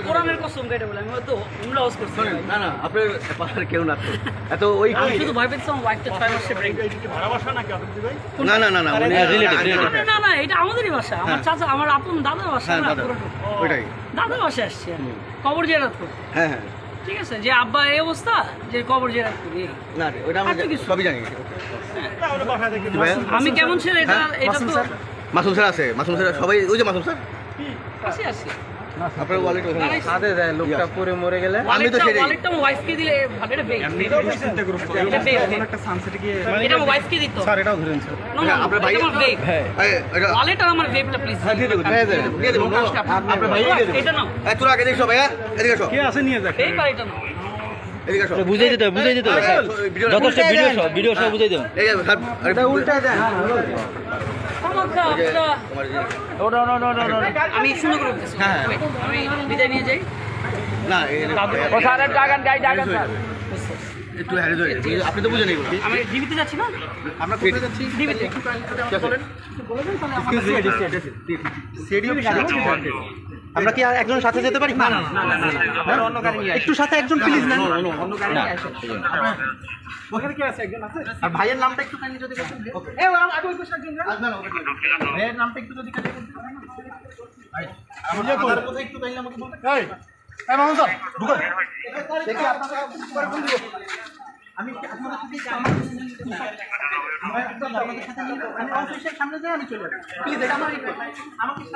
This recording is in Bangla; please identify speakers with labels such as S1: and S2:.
S1: কোরআনের কসম কেটে বলে আমি হয়তো উমরা হাউস করছি
S2: না না আপনার পাশে কেউ না এত ওই
S1: আমি শুধু ভয় পেয়েছিলাম ওয়াইফটা 6 মাসে প্রেগন্যান্ট
S3: এটা কি ভাড়া বাসা নাকি আপনাদের ভাই?
S2: না না না না
S1: না না এটা আমাদেরই বাসা আমার চাচা আমার আপন দাদার বাসা
S2: হ্যাঁ
S1: না
S2: দাদা ওইটাই
S1: দাদার বাসায় আসছি আমি কবর জিয়ারত করতে
S2: হ্যাঁ হ্যাঁ
S1: ঠিক আছে যে আব্বা এই অবস্থা যে কবর জিয়ারত করি
S2: না ওইটা আমরা সবই জানি
S3: তাহলে বাসা থেকে
S1: আমি কেমন ছিল এটা এটা তো
S2: মাসুম স্যার আছে মাসুম স্যার সবাই ওই যে মাসুম স্যার
S1: আসি আসি
S2: আপনার ওয়ালেট ওখানে
S4: সাথে যায় লোকটা পরে মরে গেলে
S2: আমি তো সেটাই
S1: ওয়ালেটটা আমার ওয়াইফকে দিলে ভালো এটা বেক
S3: চিন্তা করুন
S1: এটা বেক
S4: একটা সানসেটে গিয়ে
S1: এটা আমার ওয়াইফকে দিত
S3: স্যার এটাও ধরেন স্যার
S2: আপনার ভাই
S1: আমার বেক
S2: এটা
S1: ওয়ালেট আর আমার বেকটা প্লিজ
S2: হ্যাঁ দিয়ে দেবো দিয়ে দেবো আপনার ভাই দিয়ে দেবো
S1: এটা নাও
S2: তোরা আগে দেখছো ভাইয়া এদিকে আসো
S3: কে আছে নিয়ে যাক
S1: এই পার এটা নাও
S2: এদিকে আসো
S4: বুঝাই দিতে যথেষ্ট ভিডিও সব বুঝাই দেবেন
S2: এই স্যার এটা উল্টা দেন
S1: আমি সুন্দর করে বলতেছি আমি বিদায় নিয়ে যাই
S2: না
S4: স্যার
S2: একটু হ্যারিজ হয়ে গেছে আপনি তো বুঝেন এগুলো
S1: আমি ডিবিতে যাচ্ছি না
S2: আমরা কোথায় যাচ্ছি
S1: ডিবিতে
S4: আমরা কি আর একজন সাথে যেতে পারি না অন্য গাড়ি নিয়ে একটু সাথে একজন প্লিজ না অন্য গাড়ি নিয়ে আসো ওখানে কি আছে একজন আছে আর ভাইয়ের নামটা একটু কাইন্ডলি যদি বলেন এই আগে ওই পাশে একজন ভাইয়ের নামটা একটু যদি কাইন্ডলি বলতে ভাই আমার কথা একটু কাইন্ডলি আমাকে বলতে এই মামুন স্যার ঢুকুন দেখি আপনারা করে কোন দিকে আমি আপনাদের সাথে আমার আপনাদের সাথে আমি অফিসের সামনে যাই আমি চলে যাই প্লিজ এটা আমার আমাকে